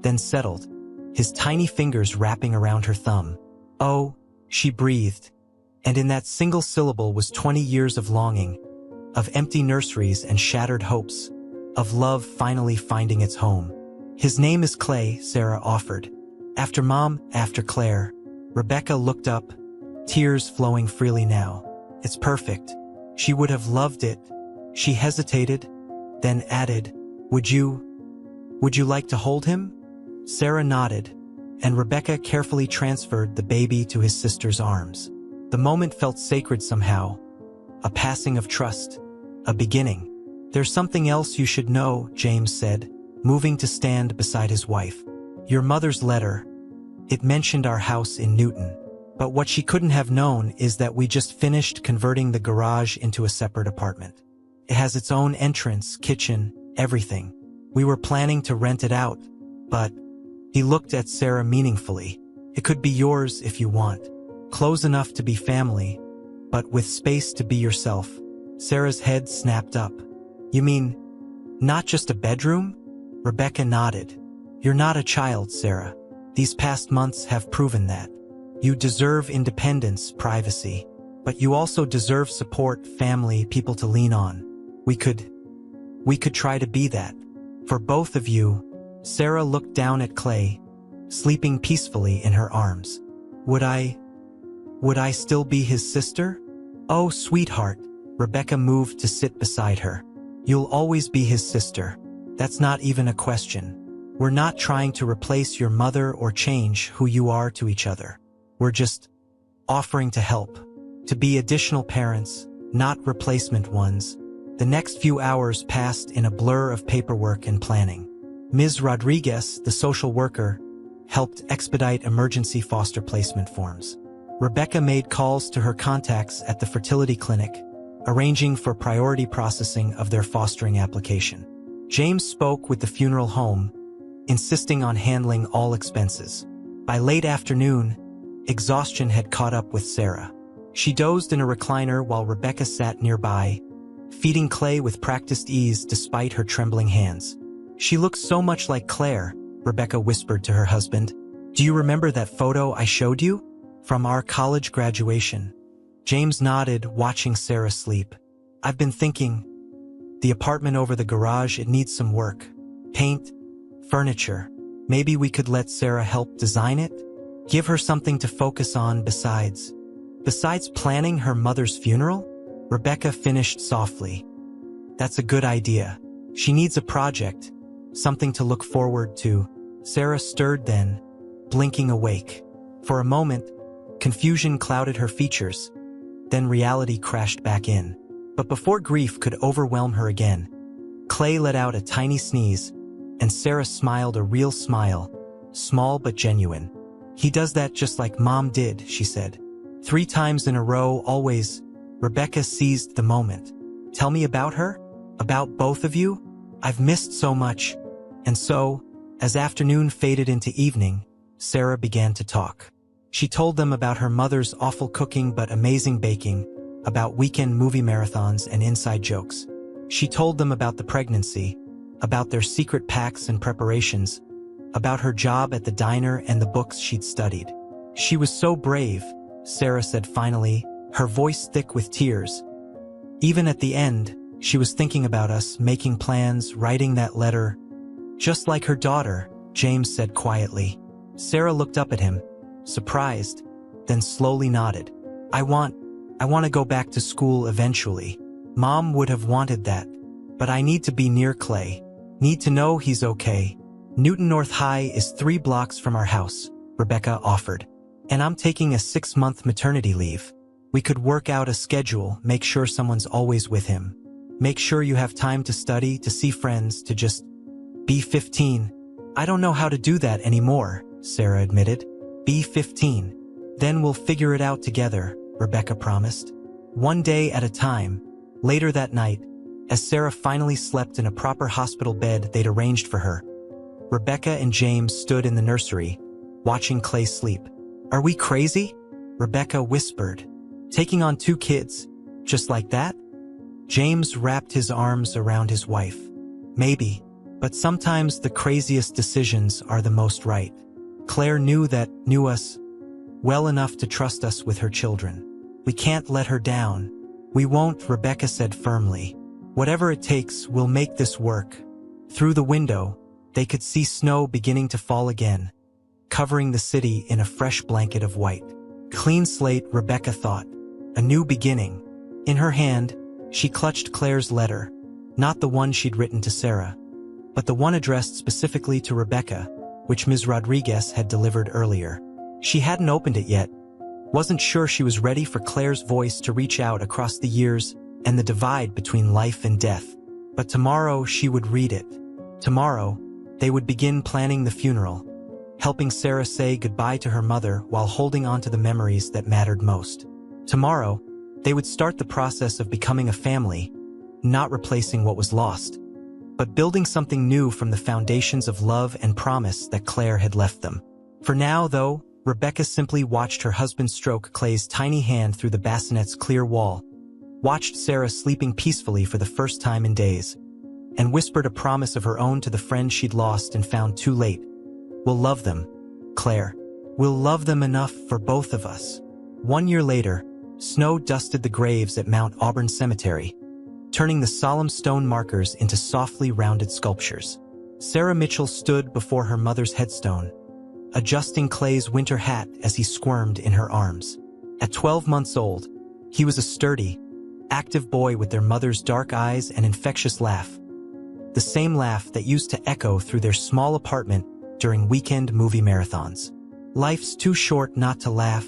Speaker 1: then settled, his tiny fingers wrapping around her thumb. "Oh," she breathed, and in that single syllable was 20 years of longing, of empty nurseries and shattered hopes, of love finally finding its home. "His name is Clay," Sarah offered. "After Mom, after Claire." Rebecca looked up, tears flowing freely now. "It's perfect. She would have loved it." She hesitated, then added, Would you like to hold him?" Sarah nodded, and Rebecca carefully transferred the baby to his sister's arms. The moment felt sacred somehow, a passing of trust, a beginning. "There's something else you should know," James said, moving to stand beside his wife. "Your mother's letter. It mentioned our house in Newton. But what she couldn't have known is that we just finished converting the garage into a separate apartment. It has its own entrance, kitchen, everything. We were planning to rent it out, but..." He looked at Sarah meaningfully. "It could be yours if you want. Close enough to be family, but with space to be yourself." Sarah's head snapped up. "You mean, not just a bedroom?" Rebecca nodded. You're not a child, Sarah. These past months have proven that. You deserve independence, privacy, but you also deserve support, family, people to lean on. We could try to be that. For both of you. Sarah looked down at Clay, sleeping peacefully in her arms. Would I still be his sister? Oh, sweetheart. Rebecca moved to sit beside her. You'll always be his sister. That's not even a question. We're not trying to replace your mother or change who you are to each other. We're just offering to help, to be additional parents, not replacement ones. The next few hours passed in a blur of paperwork and planning. Ms. Rodriguez, the social worker, helped expedite emergency foster placement forms. Rebecca made calls to her contacts at the fertility clinic, arranging for priority processing of their fostering application. James spoke with the funeral home, insisting on handling all expenses. By late afternoon, exhaustion had caught up with Sarah. She dozed in a recliner while Rebecca sat nearby, feeding Clay with practiced ease despite her trembling hands. She looked so much like Claire, Rebecca whispered to her husband. Do you remember that photo I showed you? From our college graduation. James nodded, watching Sarah sleep. I've been thinking. The apartment over the garage, it needs some work. Paint, furniture. Maybe we could let Sarah help design it? Give her something to focus on besides planning her mother's funeral? Rebecca finished softly. That's a good idea. She needs a project, something to look forward to. Sarah stirred then, blinking awake. For a moment, confusion clouded her features. Then reality crashed back in. But before grief could overwhelm her again, Clay let out a tiny sneeze, and Sarah smiled a real smile, small but genuine. He does that just like Mom did, she said. 3 times in a row, always. Rebecca seized the moment. Tell me about her? About both of you? I've missed so much. And so, as afternoon faded into evening, Sarah began to talk. She told them about her mother's awful cooking but amazing baking, about weekend movie marathons and inside jokes. She told them about the pregnancy, about their secret packs and preparations, about her job at the diner and the books she'd studied. She was so brave, Sarah said finally, her voice thick with tears. Even at the end, she was thinking about us, making plans, writing that letter. Just like her daughter, James said quietly. Sarah looked up at him, surprised, then slowly nodded. I want to go back to school eventually. Mom would have wanted that. But I need to be near Clay. Need to know he's okay. Newton North High is 3 blocks from our house, Rebecca offered. And I'm taking a 6-month maternity leave. We could work out a schedule, make sure someone's always with him. Make sure you have time to study, to see friends, to just be 15. I don't know how to do that anymore, Sarah admitted. Be 15. Then we'll figure it out together, Rebecca promised. One day at a time. Later that night, as Sarah finally slept in a proper hospital bed they'd arranged for her, Rebecca and James stood in the nursery, watching Clay sleep. Are we crazy? Rebecca whispered. Taking on 2 kids, just like that? James wrapped his arms around his wife. Maybe, but sometimes the craziest decisions are the most right. Claire knew us well enough to trust us with her children. We can't let her down. We won't, Rebecca said firmly. Whatever it takes, we'll make this work. Through the window, they could see snow beginning to fall again, covering the city in a fresh blanket of white. Clean slate, Rebecca thought. A new beginning. In her hand, she clutched Claire's letter, not the one she'd written to Sarah, but the one addressed specifically to Rebecca, which Ms. Rodriguez had delivered earlier. She hadn't opened it yet, wasn't sure she was ready for Claire's voice to reach out across the years and the divide between life and death. But tomorrow she would read it. Tomorrow, they would begin planning the funeral, helping Sarah say goodbye to her mother while holding on to the memories that mattered most. Tomorrow, they would start the process of becoming a family, not replacing what was lost, but building something new from the foundations of love and promise that Claire had left them. For now, though, Rebecca simply watched her husband stroke Clay's tiny hand through the bassinet's clear wall, watched Sarah sleeping peacefully for the first time in days, and whispered a promise of her own to the friend she'd lost and found too late. "We'll love them, Claire. We'll love them enough for both of us." 1 year later, snow dusted the graves at Mount Auburn Cemetery, turning the solemn stone markers into softly rounded sculptures. Sarah Mitchell stood before her mother's headstone, adjusting Clay's winter hat as he squirmed in her arms. At 12 months old, he was a sturdy, active boy with their mother's dark eyes and infectious laugh. The same laugh that used to echo through their small apartment during weekend movie marathons. "Life's too short not to laugh,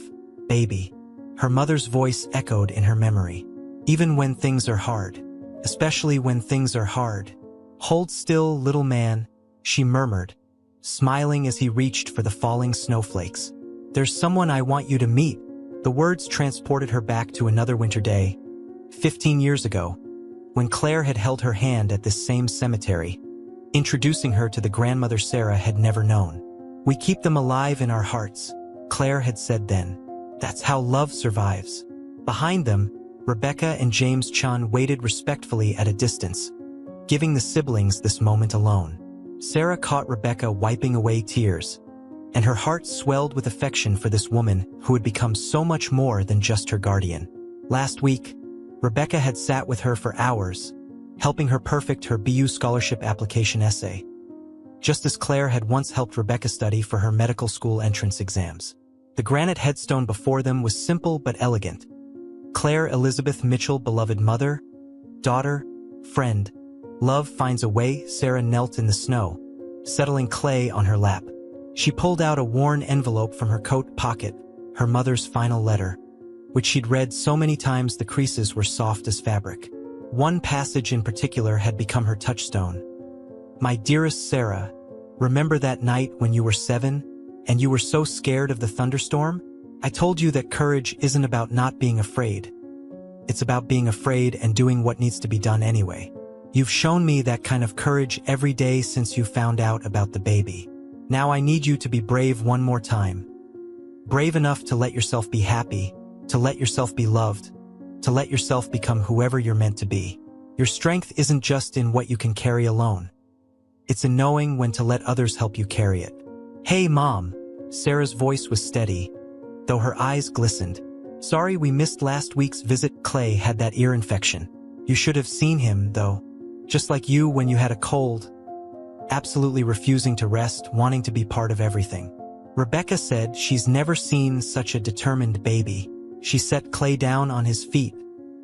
Speaker 1: baby," her mother's voice echoed in her memory. "Even when things are hard, especially when things are hard. Hold still, little man," she murmured, smiling as he reached for the falling snowflakes. "There's someone I want you to meet." The words transported her back to another winter day, 15 years ago, when Claire had held her hand at this same cemetery, introducing her to the grandmother Sarah had never known. "We keep them alive in our hearts," Claire had said then. "That's how love survives." Behind them, Rebecca and James Chun waited respectfully at a distance, giving the siblings this moment alone. Sarah caught Rebecca wiping away tears, and her heart swelled with affection for this woman who had become so much more than just her guardian. Last week, Rebecca had sat with her for hours, helping her perfect her BU scholarship application essay, just as Claire had once helped Rebecca study for her medical school entrance exams. The granite headstone before them was simple but elegant. "Claire Elizabeth Mitchell, beloved mother, daughter, friend. Love finds a way." Sarah knelt in the snow, settling Clay on her lap. She pulled out a worn envelope from her coat pocket, her mother's final letter, which she'd read so many times the creases were soft as fabric. One passage in particular had become her touchstone. "My dearest Sarah, remember that night when you were 7 and you were so scared of the thunderstorm? I told you that courage isn't about not being afraid. It's about being afraid and doing what needs to be done anyway. You've shown me that kind of courage every day since you found out about the baby. Now I need you to be brave one more time. Brave enough to let yourself be happy, to let yourself be loved, to let yourself become whoever you're meant to be. Your strength isn't just in what you can carry alone. It's in knowing when to let others help you carry it." "Hey, Mom." Sarah's voice was steady, though her eyes glistened. "Sorry we missed last week's visit." Clay had that ear infection. "You should have seen him, though. Just like you when you had a cold. Absolutely refusing to rest, wanting to be part of everything." Rebecca said she's never seen such a determined baby. She set Clay down on his feet,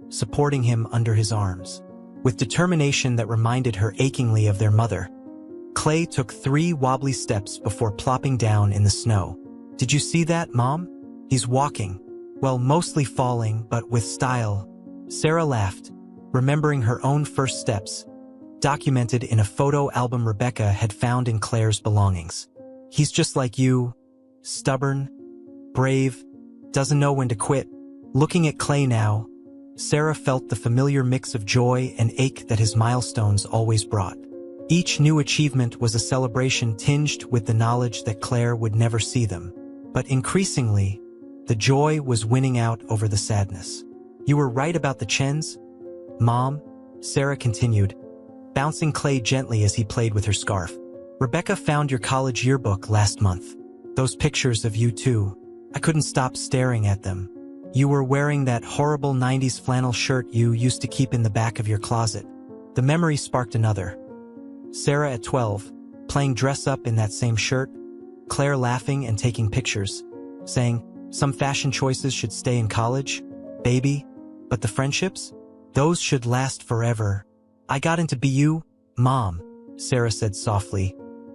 Speaker 1: supporting him under his arms. With determination that reminded her achingly of their mother, Clay took 3 wobbly steps before plopping down in the snow. "Did you see that, Mom? He's walking. Well, mostly falling, but with style." Sarah laughed, remembering her own first steps, documented in a photo album Rebecca had found in Claire's belongings. "He's just like you, stubborn, brave, doesn't know when to quit." Looking at Clay now, Sarah felt the familiar mix of joy and ache that his milestones always brought. Each new achievement was a celebration tinged with the knowledge that Claire would never see them. But increasingly, the joy was winning out over the sadness. "You were right about the Chens, Mom," Sarah continued, bouncing Clay gently as he played with her scarf. "Rebecca found your college yearbook last month. Those pictures of you too. I couldn't stop staring at them. You were wearing that horrible 90s flannel shirt you used to keep in the back of your closet." The memory sparked another. Sarah at 12, playing dress-up in that same shirt, Claire laughing and taking pictures, saying, "Some fashion choices should stay in college, baby, but the friendships? Those should last forever." "I got into BU, Mom," Sarah said softly,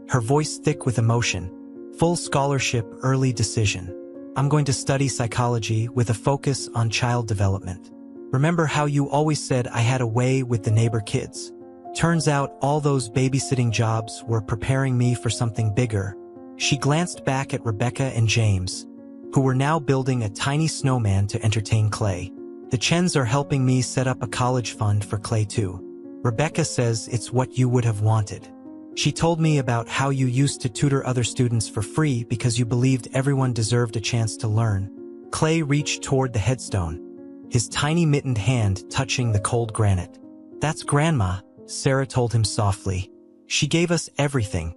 Speaker 1: her voice thick with emotion. "Full scholarship, early decision. I'm going to study psychology with a focus on child development. Remember how you always said I had a way with the neighbor kids? Turns out all those babysitting jobs were preparing me for something bigger." She glanced back at Rebecca and James, who were now building a tiny snowman to entertain Clay. "The Chens are helping me set up a college fund for Clay too. Rebecca says it's what you would have wanted. She told me about how you used to tutor other students for free because you believed everyone deserved a chance to learn." Clay reached toward the headstone, his tiny mittened hand touching the cold granite. "That's Grandma," Sarah told him softly. She gave us everything,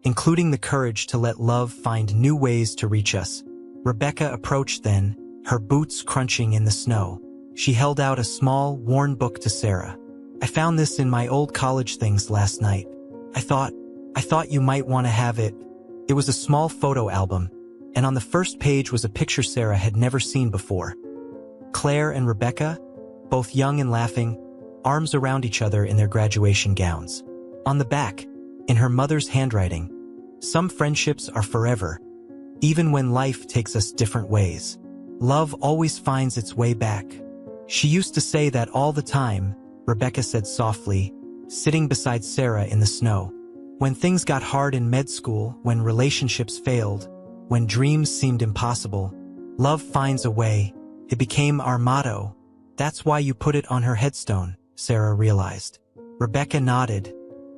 Speaker 1: including the courage to let love find new ways to reach us. Rebecca approached then, her boots crunching in the snow. She held out a small, worn book to Sarah. I found this in my old college things last night. I thought you might want to have it. It was a small photo album, and on the first page was a picture Sarah had never seen before. Claire and Rebecca, both young and laughing, arms around each other in their graduation gowns. On the back, in her mother's handwriting, some friendships are forever, even when life takes us different ways. Love always finds its way back. She used to say that all the time, Rebecca said softly, sitting beside Sarah in the snow. When things got hard in med school, when relationships failed, when dreams seemed impossible, love finds a way. It became our motto. That's why you put it on her headstone, Sarah realized. Rebecca nodded,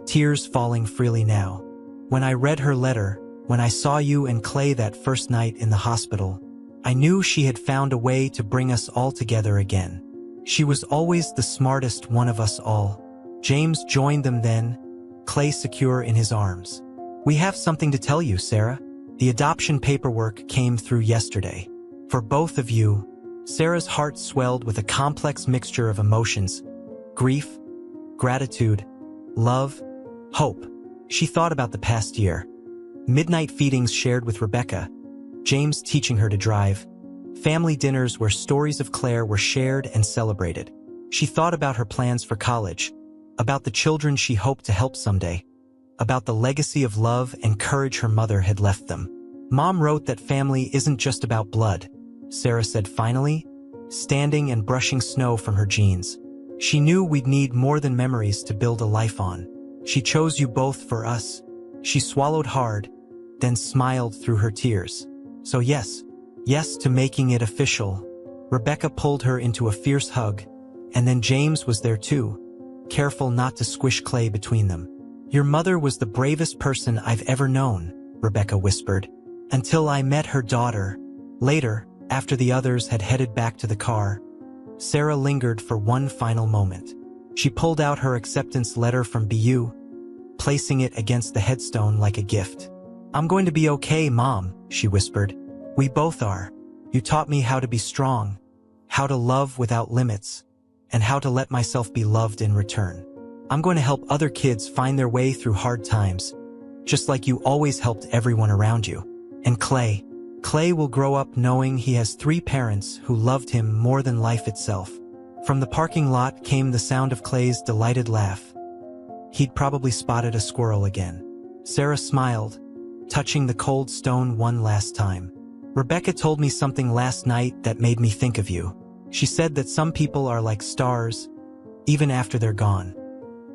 Speaker 1: tears falling freely now. When I read her letter, when I saw you and Clay that first night in the hospital, I knew she had found a way to bring us all together again. She was always the smartest one of us all. James joined them then, Clay secure in his arms. We have something to tell you, Sarah. The adoption paperwork came through yesterday. For both of you, Sarah's heart swelled with a complex mixture of emotions: grief, gratitude, love, hope. She thought about the past year. Midnight feedings shared with Rebecca, James teaching her to drive, family dinners where stories of Claire were shared and celebrated. She thought about her plans for college, about the children she hoped to help someday, about the legacy of love and courage her mother had left them. Mom wrote that family isn't just about blood, Sarah said finally, standing and brushing snow from her jeans. She knew we'd need more than memories to build a life on. She chose you both for us. She swallowed hard, then smiled through her tears. So yes to making it official. Rebecca pulled her into a fierce hug, and then James was there too, careful not to squish Clay between them. Your mother was the bravest person I've ever known, Rebecca whispered, until I met her daughter. Later, after the others had headed back to the car, Sarah lingered for one final moment. She pulled out her acceptance letter from BU, placing it against the headstone like a gift. I'm going to be okay, Mom, she whispered. We both are. You taught me how to be strong, how to love without limits, and how to let myself be loved in return. I'm going to help other kids find their way through hard times, just like you always helped everyone around you. And Clay will grow up knowing he has 3 parents who loved him more than life itself. From the parking lot came the sound of Clay's delighted laugh. He'd probably spotted a squirrel again. Sarah smiled, touching the cold stone one last time. Rebecca told me something last night that made me think of you. She said that some people are like stars, even after they're gone.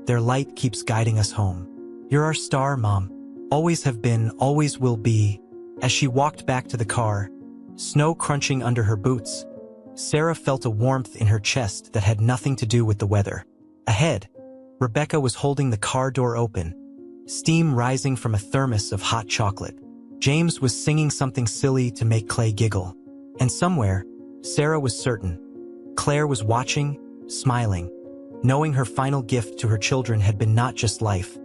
Speaker 1: Their light keeps guiding us home. You're our star, Mom. Always have been, always will be. As she walked back to the car, snow crunching under her boots, Sarah felt a warmth in her chest that had nothing to do with the weather. Ahead, Rebecca was holding the car door open, steam rising from a thermos of hot chocolate. James was singing something silly to make Clay giggle. And somewhere, Sarah was certain, Claire was watching, smiling, knowing her final gift to her children had been not just life,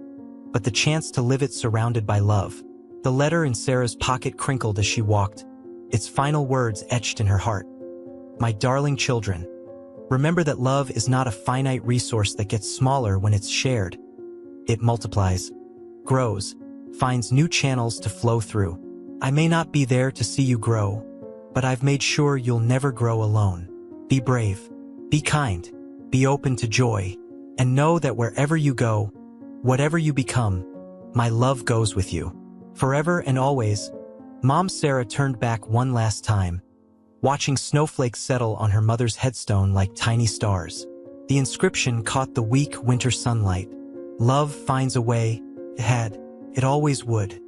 Speaker 1: but the chance to live it surrounded by love. The letter in Sarah's pocket crinkled as she walked, its final words etched in her heart. My darling children, remember that love is not a finite resource that gets smaller when it's shared. It multiplies, grows, finds new channels to flow through. I may not be there to see you grow, but I've made sure you'll never grow alone. Be brave, be kind, be open to joy, and know that wherever you go, whatever you become, my love goes with you. Forever and always. Mom Sarah turned back one last time, watching snowflakes settle on her mother's headstone like tiny stars. The inscription caught the weak winter sunlight. Love finds a way, it always would.